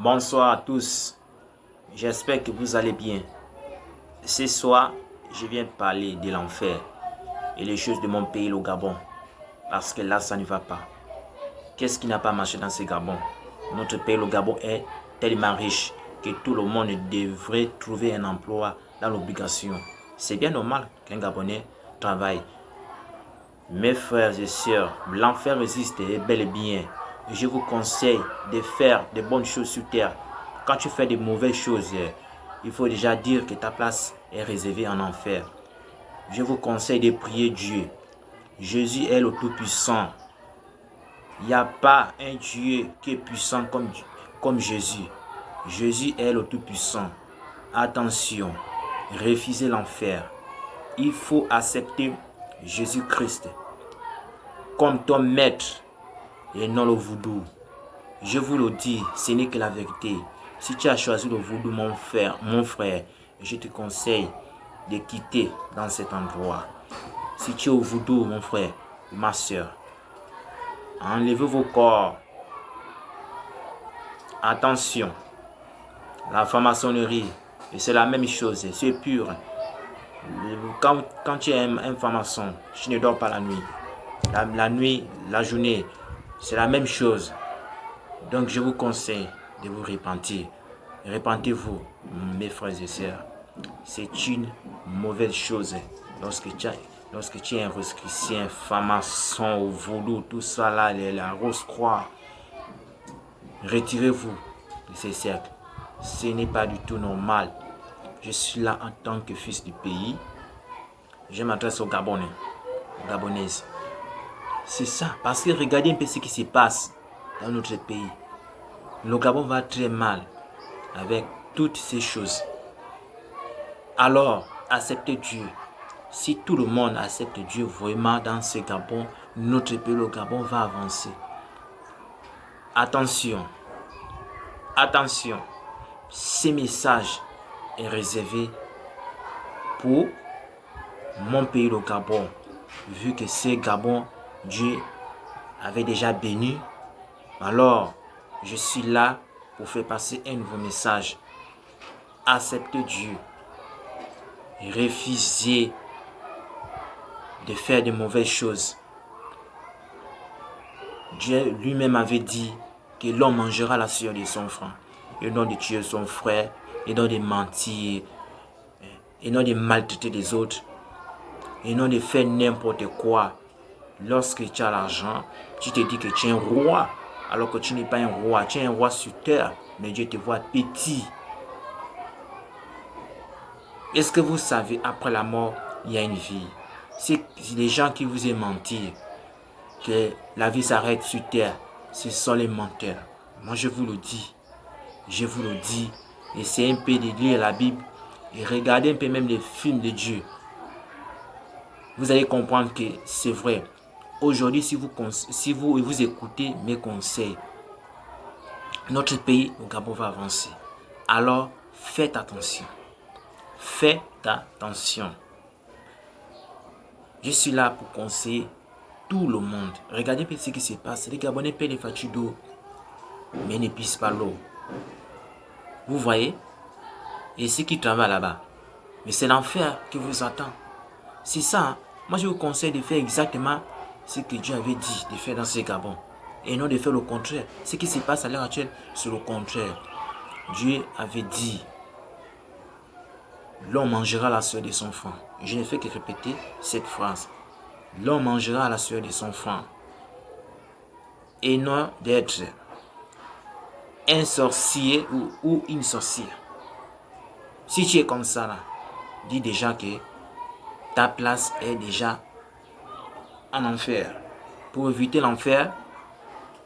Bonsoir à tous, j'espère que vous allez bien. Ce soir, je viens parler de l'enfer et les choses de mon pays, le Gabon, parce que là, ça ne va pas. Qu'est-ce qui n'a pas marché dans ce Gabon? Notre pays, le Gabon, est tellement riche que tout le monde devrait trouver un emploi dans l'obligation. C'est bien normal qu'un Gabonais travaille. Mes frères et sœurs, l'enfer existe bel et bien. Je vous conseille de faire de bonnes choses sur terre. Quand tu fais de mauvaises choses, il faut déjà dire que ta place est réservée en enfer. Je vous conseille de prier Dieu. Jésus est le Tout-Puissant. Il n'y a pas un Dieu qui est puissant comme Jésus. Jésus est le Tout-Puissant. Attention, refusez l'enfer. Il faut accepter Jésus-Christ comme ton maître et non le vaudou. Je vous le dis, ce n'est que la vérité. Si tu as choisi le vaudou, mon frère, je te conseille de quitter dans cet endroit. Si tu es au vaudou, mon frère, ma soeur, enlevez vos corps. Attention, la franc-maçonnerie, c'est la même chose, c'est pur. Quand tu es un franc-maçon, tu ne dors pas la nuit. La nuit, la journée, c'est la même chose. Donc je vous conseille de vous repentir. Repentez-vous, mes frères et sœurs. C'est une mauvaise chose lorsque tu es un rosicrucien, franc-maçon, au vaudou, tout ça là, la rose-croix. Retirez-vous de ces cercles. Ce n'est pas du tout normal. Je suis là en tant que fils du pays. Je m'adresse aux Gabonais, aux Gabonaises. C'est ça, parce que regardez un peu ce qui se passe dans notre pays. Le Gabon va très mal avec toutes ces choses. Alors, acceptez Dieu. Si tout le monde accepte Dieu vraiment dans ce Gabon, notre pays, le Gabon, va avancer. Attention, attention, ce message est réservé pour mon pays, le Gabon. Vu que ce Gabon, Dieu avait déjà béni, alors je suis là pour faire passer un nouveau message. Acceptez Dieu. Refusez de faire de mauvaises choses. Dieu lui-même avait dit que l'homme mangera la sueur de son frère. Et non de tuer son frère, et non de mentir, et non de maltraiter les autres, et non de faire n'importe quoi. Lorsque tu as l'argent, tu te dis que tu es un roi, alors que tu n'es pas un roi. Tu es un roi sur terre, mais Dieu te voit petit. Est-ce que vous savez, après la mort, il y a une vie? C'est les gens qui vous ont menti, que la vie s'arrête sur terre, ce sont les menteurs. Moi, je vous le dis. Je vous le dis. Essayez un peu de lire la Bible et regardez un peu même les films de Dieu. Vous allez comprendre que c'est vrai. Aujourd'hui, si vous écoutez mes conseils, notre pays, le Gabon, va avancer. Alors, faites attention. Faites attention. Je suis là pour conseiller tout le monde. Regardez ce qui se passe. Les Gabonais paient les factures d'eau, mais ne pissent pas l'eau. Vous voyez? Et ceux qui travaillent là-bas, mais c'est l'enfer qui vous attend. C'est ça. Hein? Moi, je vous conseille de faire exactement ce que Dieu avait dit de faire dans ce Gabon. Et non de faire le contraire. Ce qui se passe à l'heure actuelle, c'est le contraire. Dieu avait dit, l'homme mangera la sueur de son front. Je ne fais que répéter cette phrase. L'homme mangera la sueur de son front. Et non d'être un sorcier ou une sorcière. Si tu es comme ça, là, dis déjà que ta place est déjà en enfer. Pour éviter l'enfer,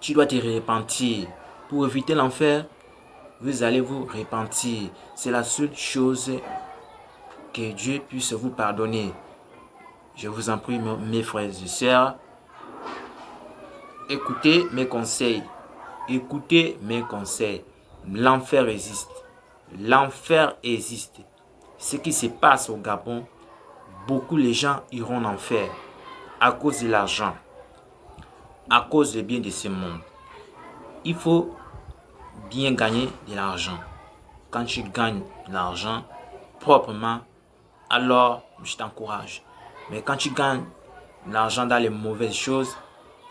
tu dois te repentir. Pour éviter l'enfer, vous allez vous repentir. C'est la seule chose que Dieu puisse vous pardonner. Je vous en prie, mes frères et sœurs, écoutez mes conseils. Écoutez mes conseils. L'enfer existe. L'enfer existe. Ce qui se passe au Gabon, beaucoup de gens iront en enfer à cause de l'argent, à cause des biens de ce monde. Il faut bien gagner de l'argent. Quand tu gagnes de l'argent proprement, alors je t'encourage. Mais quand tu gagnes de l'argent dans les mauvaises choses,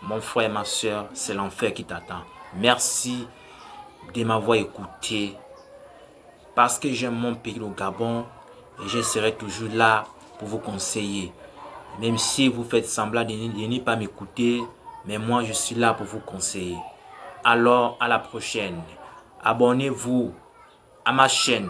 mon frère et ma soeur, c'est l'enfer qui t'attend. Merci de m'avoir écouté. Parce que j'aime mon pays, le Gabon, et je serai toujours là pour vous conseiller. Même si vous faites semblant de ne pas m'écouter, mais moi je suis là pour vous conseiller. Alors à la prochaine. Abonnez-vous à ma chaîne.